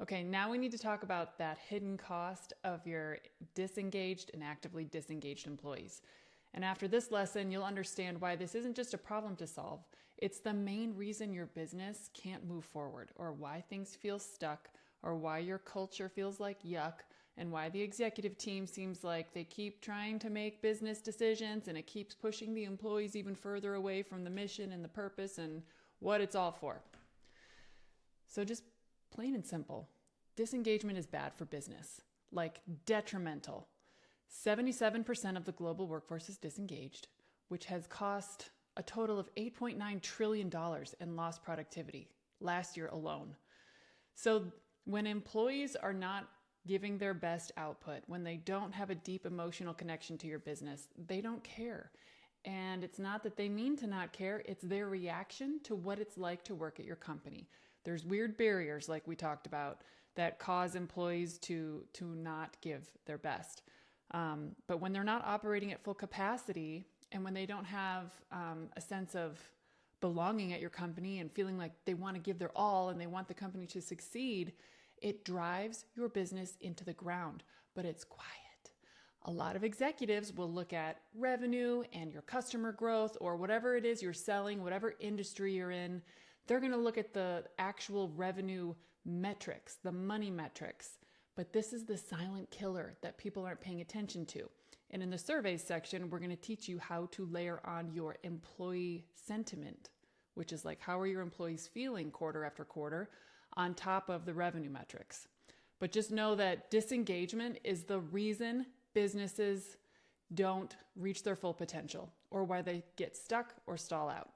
Okay, now we need to talk about that hidden cost of your disengaged and actively disengaged employees. And after this lesson, you'll understand why this isn't just a problem to solve. It's the main reason your business can't move forward, or why things feel stuck, or why your culture feels like yuck, and why the executive team seems like they keep trying to make business decisions and it keeps pushing the employees even further away from the mission and the purpose and what it's all for. So just plain and simple, disengagement is bad for business, like detrimental. 77% of the global workforce is disengaged, which has cost a total of $8.9 trillion in lost productivity last year alone. So when employees are not giving their best output, when they don't have a deep emotional connection to your business, they don't care. And it's not that they mean to not care, it's their reaction to what it's like to work at your company. There's weird barriers, like we talked about, that cause employees to not give their best. But when they're not operating at full capacity, and when they don't have a sense of belonging at your company and feeling like they want to give their all and they want the company to succeed, it drives your business into the ground, but it's quiet. A lot of executives will look at revenue and your customer growth or whatever it is you're selling, whatever industry you're in. They're going to look at the actual revenue metrics, the money metrics. But this is the silent killer that people aren't paying attention to. And in the surveys section, we're going to teach you how to layer on your employee sentiment, which is like, how are your employees feeling quarter after quarter, on top of the revenue metrics. But just know that disengagement is the reason businesses don't reach their full potential, or why they get stuck or stall out.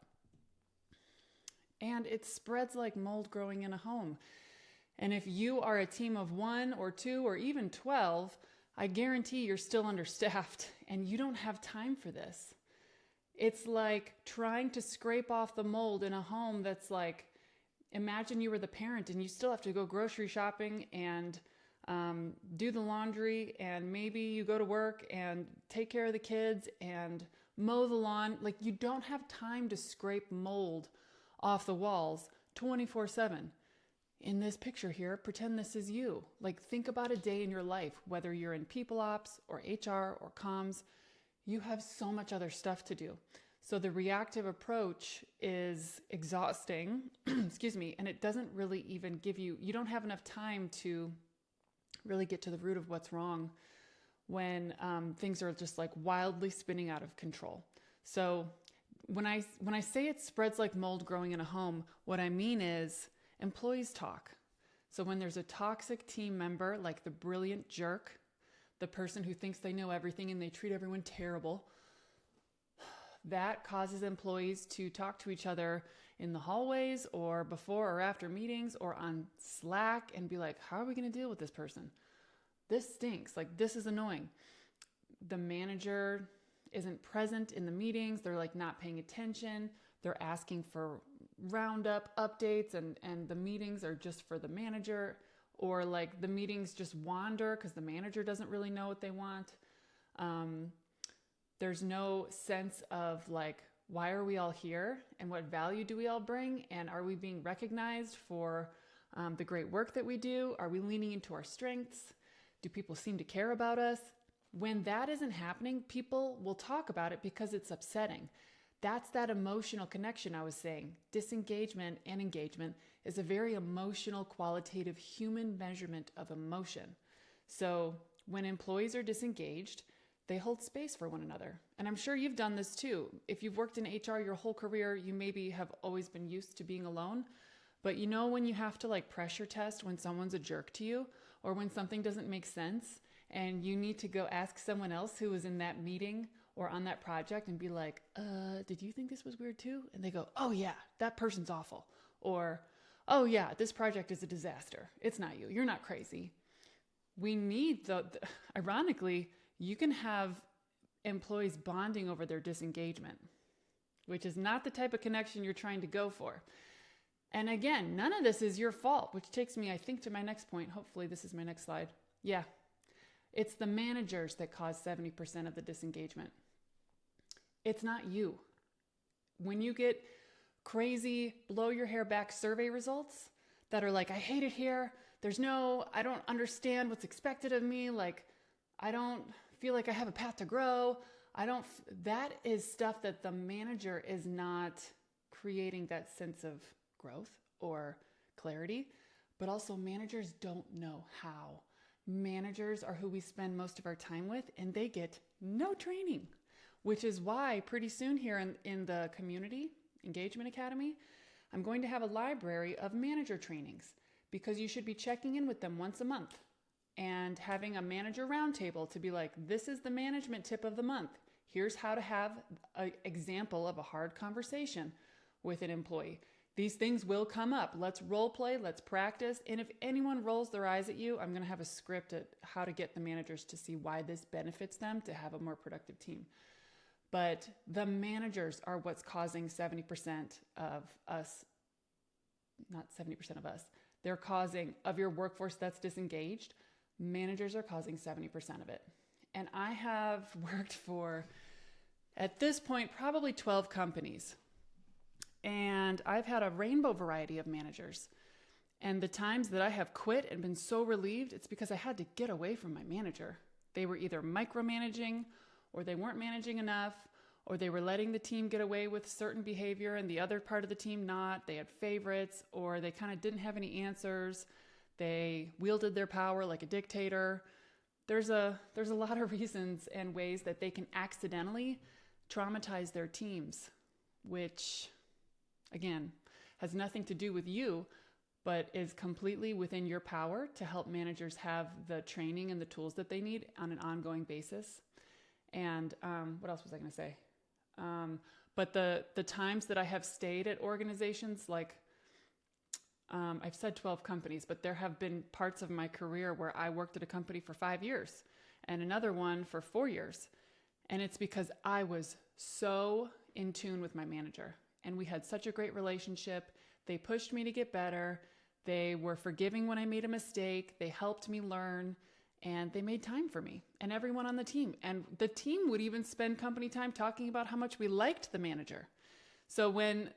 And it spreads like mold growing in a home. And if you are a team of 1 or 2 or even 12, I guarantee you're still understaffed and you don't have time for this. It's like trying to scrape off the mold in a home that's like, imagine you were the parent and you still have to go grocery shopping and do the laundry, and maybe you go to work and take care of the kids and mow the lawn. Like, you don't have time to scrape mold off the walls 24/7. In this picture here, pretend this is you. Like, think about a day in your life, whether you're in people ops or HR or comms, you have so much other stuff to do. So the reactive approach is exhausting, excuse me, and it doesn't really even give you don't have enough time to really get to the root of what's wrong when things are just like wildly spinning out of control. So when I say it spreads like mold growing in a home, what I mean is employees talk. So when there's a toxic team member, like the brilliant jerk, the person who thinks they know everything and they treat everyone terrible, that causes employees to talk to each other in the hallways or before or after meetings or on Slack and be like, how are we going to deal with this person? This stinks. Like, this is annoying. The manager isn't present in the meetings. They're like not paying attention. They're asking for roundup updates and the meetings are just for the manager, or like the meetings just wander because the manager doesn't really know what they want. There's no sense of like, why are we all here and what value do we all bring? And are we being recognized for the great work that we do? Are we leaning into our strengths? Do people seem to care about us? When that isn't happening, people will talk about it because it's upsetting. That's that emotional connection I was saying. Disengagement and engagement is a very emotional, qualitative human measurement of emotion. So when employees are disengaged, they hold space for one another. And I'm sure you've done this too. If you've worked in HR your whole career, you maybe have always been used to being alone. But you know when you have to like pressure test when someone's a jerk to you or when something doesn't make sense and you need to go ask someone else who was in that meeting or on that project and be like, did you think this was weird too? And they go, oh yeah, that person's awful. Or, oh yeah, this project is a disaster. It's not you. You're not crazy. We need ironically, you can have employees bonding over their disengagement, which is not the type of connection you're trying to go for. And again, none of this is your fault, which takes me, I think, to my next point. Hopefully this is my next slide. Yeah, it's the managers that cause 70% of the disengagement. It's not you. When you get crazy, blow your hair back survey results, that are like, I hate it here. I don't understand what's expected of me. Like, I don't feel like I have a path to grow. That is stuff that the manager is not creating that sense of growth or clarity, but also managers don't know how. Managers are who we spend most of our time with, and they get no training, which is why pretty soon here in the Community Engagement Academy, I'm going to have a library of manager trainings, because you should be checking in with them once a month and having a manager roundtable to be like, this is the management tip of the month. Here's how to have an example of a hard conversation with an employee. These things will come up. Let's role play, let's practice. And if anyone rolls their eyes at you, I'm going to have a script at how to get the managers to see why this benefits them to have a more productive team. But the managers are what's causing 70% of us, not 70% of us, they're causing, of your workforce that's disengaged, managers are causing 70% of it. And I have worked for, at this point, probably 12 companies. And I've had a rainbow variety of managers. And the times that I have quit and been so relieved, it's because I had to get away from my manager. They were either micromanaging, or they weren't managing enough, or they were letting the team get away with certain behavior and the other part of the team not. They had favorites, or they kind of didn't have any answers. They wielded their power like a dictator. There's a lot of reasons and ways that they can accidentally traumatize their teams, which, again, has nothing to do with you, but is completely within your power to help managers have the training and the tools that they need on an ongoing basis. And what else was I going to say? But the times that I have stayed at organizations, like I've said 12 companies, but there have been parts of my career where I worked at a company for 5 years and another one for 4 years. And it's because I was so in tune with my manager, and we had such a great relationship. They pushed me to get better. They were forgiving when I made a mistake. They helped me learn. And they made time for me and everyone on the team. And the team would even spend company time talking about how much we liked the manager. So when,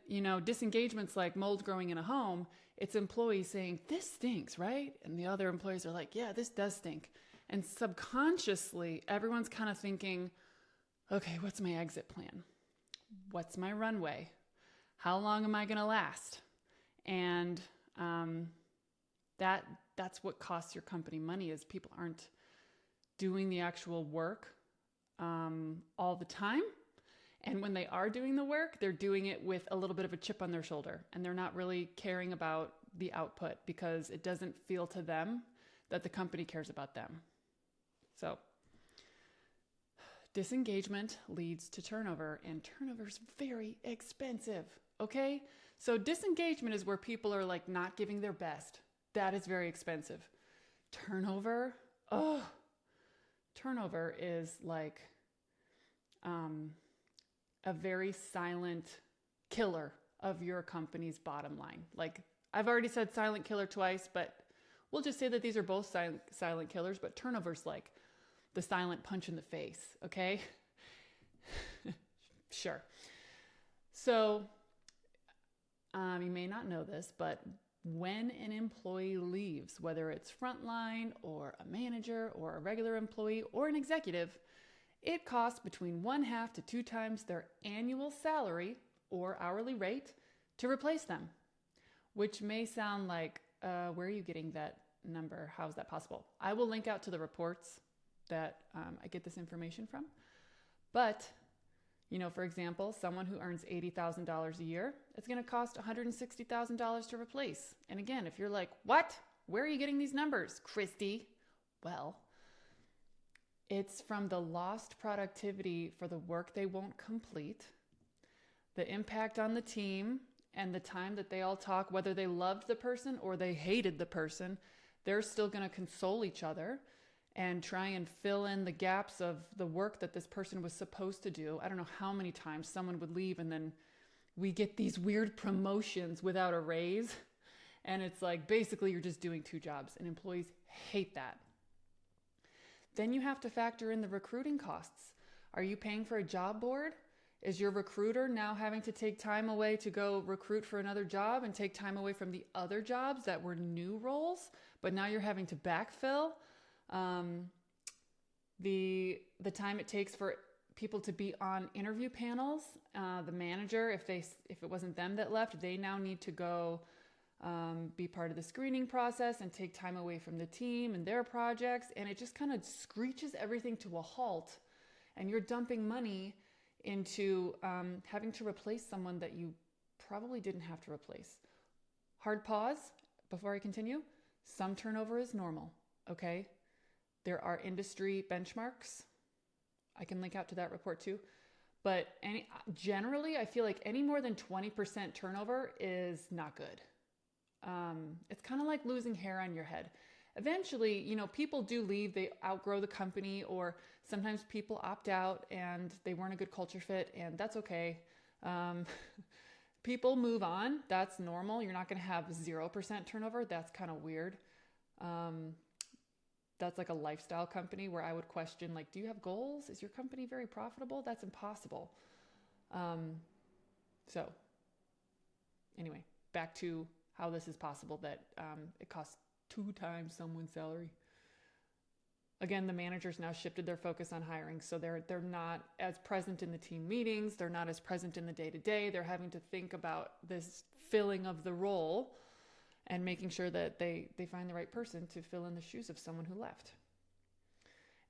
disengagement's like mold growing in a home, it's employees saying, this stinks, right? And the other employees are like, yeah, this does stink. And subconsciously, everyone's kind of thinking, okay, what's my exit plan? What's my runway? How long am I going to last? And that's what costs your company money, is people aren't doing the actual work all the time. And when they are doing the work, they're doing it with a little bit of a chip on their shoulder, and they're not really caring about the output because it doesn't feel to them that the company cares about them. So disengagement leads to turnover, and turnover is very expensive. Okay? So disengagement is where people are like not giving their best. That is very expensive. Turnover is like a very silent killer of your company's bottom line. Like, I've already said silent killer twice, but we'll just say that these are both silent killers, but turnover's like the silent punch in the face, okay? Sure. So, you may not know this, but when an employee leaves, whether it's frontline or a manager or a regular employee or an executive, it costs between 1/2 to 2 times their annual salary or hourly rate to replace them, which may sound like, where are you getting that number? How is that possible? I will link out to the reports that I get this information from. But, for example, someone who earns $80,000 a year, it's going to cost $160,000 to replace. And again, if you're like, what? Where are you getting these numbers, Christie? Well, it's from the lost productivity for the work they won't complete, the impact on the team, and the time that they all talk, whether they loved the person or they hated the person, they're still going to console each other and try and fill in the gaps of the work that this person was supposed to do. I don't know how many times someone would leave and then we get these weird promotions without a raise. And it's like, basically you're just doing 2 jobs, and employees hate that. Then you have to factor in the recruiting costs. Are you paying for a job board? Is your recruiter now having to take time away to go recruit for another job and take time away from the other jobs that were new roles, but now you're having to backfill? The time it takes for people to be on interview panels, the manager, if it wasn't them that left, they now need to go be part of the screening process and take time away from the team and their projects, and it just kind of screeches everything to a halt, and you're dumping money into having to replace someone that you probably didn't have to replace. Hard pause before I continue. Some turnover is normal, okay? There are industry benchmarks. I can link out to that report too. But generally, I feel like any more than 20% turnover is not good. It's kind of like losing hair on your head. Eventually, people do leave, they outgrow the company, or sometimes people opt out and they weren't a good culture fit, and that's okay. People move on. That's normal. You're not going to have 0% turnover. That's kind of weird. That's like a lifestyle company where I would question, like, do you have goals? Is your company very profitable? That's impossible. So anyway, back to how this is possible that it costs 2 times someone's salary. Again, the managers now shifted their focus on hiring, so they're not as present in the team meetings. They're not as present in the day-to-day. They're having to think about this filling of the role and making sure that they find the right person to fill in the shoes of someone who left.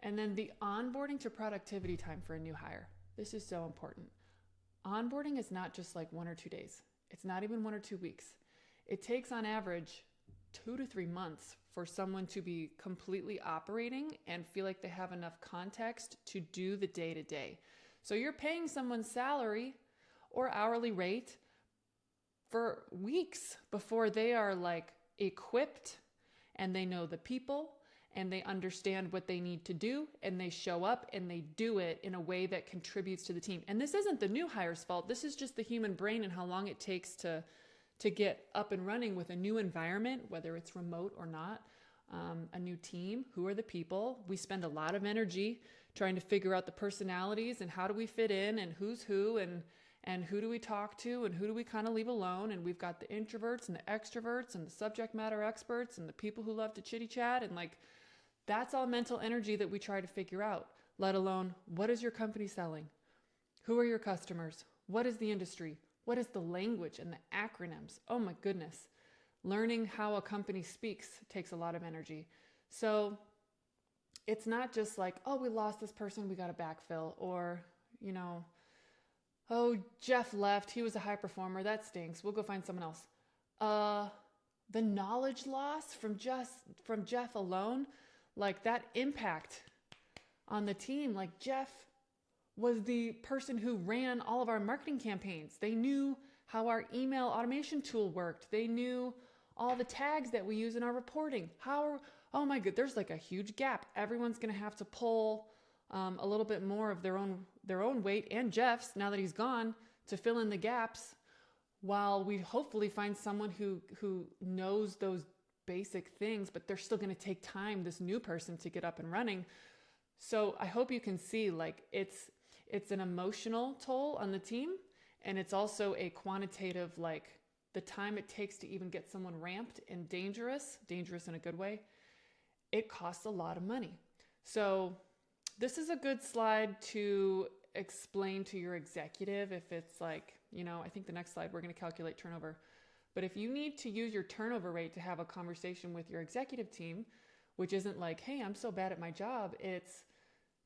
And then the onboarding to productivity time for a new hire. This is so important. Onboarding is not just like 1 or 2 days. It's not even 1 or 2 weeks. It takes on average 2 to 3 months for someone to be completely operating and feel like they have enough context to do the day-to-day. So you're paying someone's salary or hourly rate for weeks before they are like equipped and they know the people and they understand what they need to do, and they show up and they do it in a way that contributes to the team. And this isn't the new hire's fault. This is just the human brain and how long it takes to get up and running with a new environment, whether it's remote or not, a new team. Who are the people? We spend a lot of energy trying to figure out the personalities and how do we fit in and who's who and who do we talk to and who do we kind of leave alone. And we've got the introverts and the extroverts and the subject matter experts and the people who love to chitty chat. And like, that's all mental energy that we try to figure out, let alone what is your company selling? Who are your customers? What is the industry? What is the language and the acronyms? Oh my goodness. Learning how a company speaks takes a lot of energy. So it's not just like, oh, we lost this person, we got to backfill. Or, oh, Jeff left, he was a high performer, that stinks, we'll go find someone else. The knowledge loss from Jeff alone, like that impact on the team, like Jeff was the person who ran all of our marketing campaigns. They knew how our email automation tool worked. They knew all the tags that we use in our reporting. Oh my God, there's like a huge gap. Everyone's going to have to pull a little bit more of their own weight, and Jeff's, now that he's gone, to fill in the gaps, while we hopefully find someone who knows those basic things, but they're still going to take time, this new person, to get up and running. So I hope you can see, like, it's an emotional toll on the team, and it's also a quantitative, like the time it takes to even get someone ramped and dangerous in a good way. It costs a lot of money. So this is a good slide to explain to your executive if it's like, I think the next slide we're going to calculate turnover. But if you need to use your turnover rate to have a conversation with your executive team, which isn't like, hey, I'm so bad at my job, it's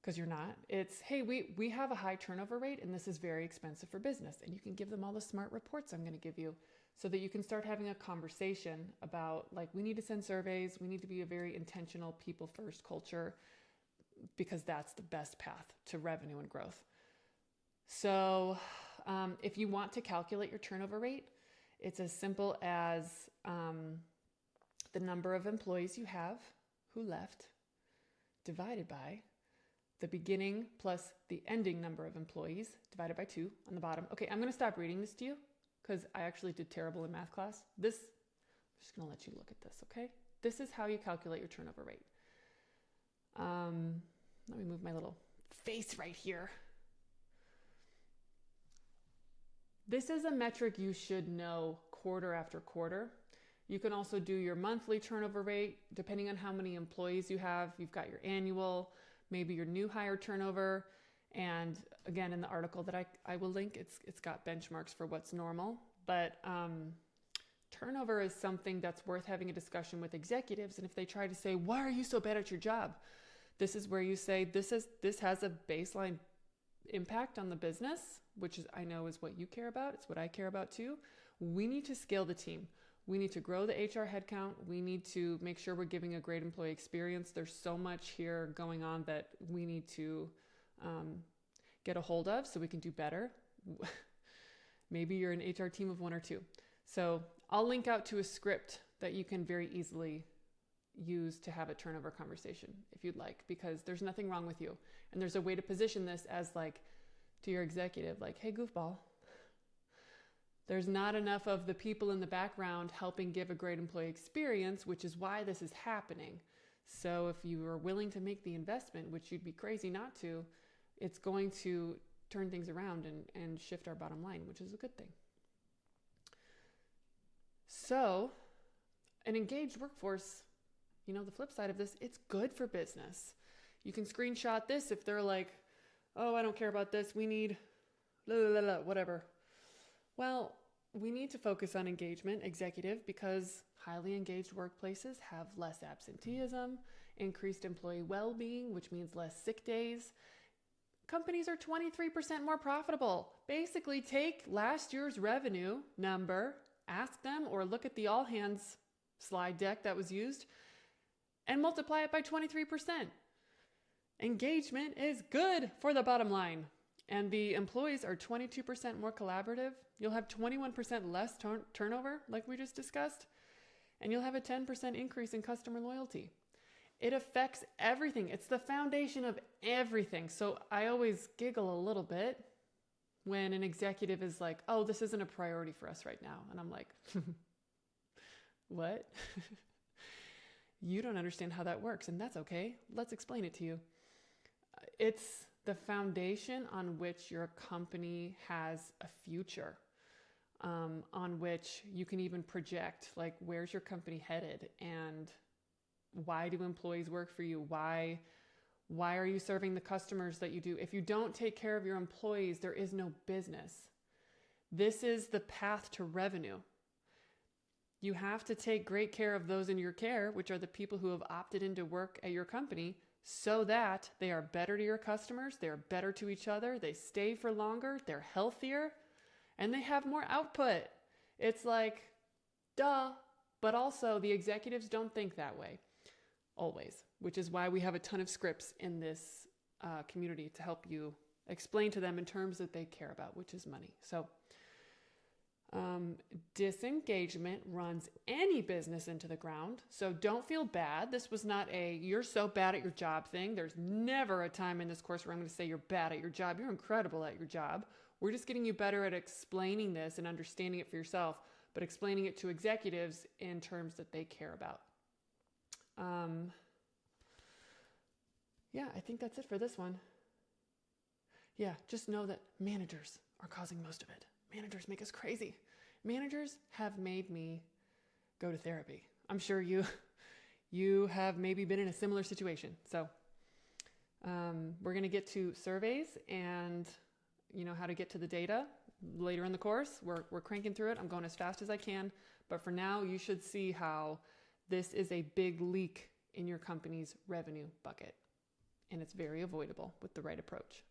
because you're not. It's, hey, we have a high turnover rate and this is very expensive for business. And you can give them all the smart reports I'm going to give you so that you can start having a conversation about, like, we need to send surveys. We need to be a very intentional people first culture, because that's the best path to revenue and growth. So if you want to calculate your turnover rate, it's as simple as the number of employees you have who left divided by the beginning plus the ending number of employees divided by 2 on the bottom. Okay, I'm going to stop reading this to you because I actually did terrible in math class. I'm just going to let you look at this, okay? This is how you calculate your turnover rate. Let me move my little face right here. This is a metric you should know quarter after quarter. You can also do your monthly turnover rate, depending on how many employees you have. You've got your annual, maybe your new hire turnover. And again, in the article that I will link, it's got benchmarks for what's normal. But turnover is something that's worth having a discussion with executives. And if they try to say, why are you so bad at your job? This is where you say, this has a baseline impact on the business, which is, I know is what you care about. It's what I care about too. We need to scale the team. We need to grow the HR headcount. We need to make sure we're giving a great employee experience. There's so much here going on that we need to get a hold of so we can do better. Maybe you're an HR team of 1 or 2. So I'll link out to a script that you can very easily use to have a turnover conversation if you'd like, because there's nothing wrong with you. And there's a way to position this as like to your executive, like, hey, goofball, there's not enough of the people in the background helping give a great employee experience, which is why this is happening. So if you are willing to make the investment, which you'd be crazy not to, it's going to turn things around and shift our bottom line, which is a good thing. So an engaged workforce, you know, the flip side of this, it's good for business. You can screenshot this if they're like, oh, I don't care about this. We need blah, blah, blah, whatever. Well, we need to focus on engagement, executive, because highly engaged workplaces have less absenteeism, increased employee well-being, which means less sick days. Companies are 23% more profitable. Basically, take last year's revenue number, ask them, or look at the all hands slide deck that was used, and multiply it by 23%. Engagement is good for the bottom line. And the employees are 22% more collaborative. You'll have 21% less turnover, like we just discussed, and you'll have a 10% increase in customer loyalty. It affects everything. It's the foundation of everything. So I always giggle a little bit when an executive is like, oh, this isn't a priority for us right now. And I'm like, what? You don't understand how that works, and that's okay. Let's explain it to you. It's the foundation on which your company has a future, on which you can even project, like, where's your company headed and why do employees work for you? Why are you serving the customers that you do? If you don't take care of your employees, there is no business. This is the path to revenue. You have to take great care of those in your care, which are the people who have opted into work at your company, so that they are better to your customers, they're better to each other, they stay for longer, they're healthier, and they have more output. It's like, duh. But also the executives don't think that way, always, which is why we have a ton of scripts in this community to help you explain to them in terms that they care about, which is money. So disengagement runs any business into the ground. So don't feel bad. This was not a you're so bad at your job thing. There's never a time in this course where I'm going to say you're bad at your job. You're incredible at your job. We're just getting you better at explaining this and understanding it for yourself, but explaining it to executives in terms that they care about. Yeah, I think that's it for this one. Yeah, just know that managers are causing most of it. Managers make us crazy. Managers have made me go to therapy. I'm sure you have maybe been in a similar situation. So we're going to get to surveys and how to get to the data later in the course. We're cranking through it. I'm going as fast as I can. But for now, you should see how this is a big leak in your company's revenue bucket. And it's very avoidable with the right approach.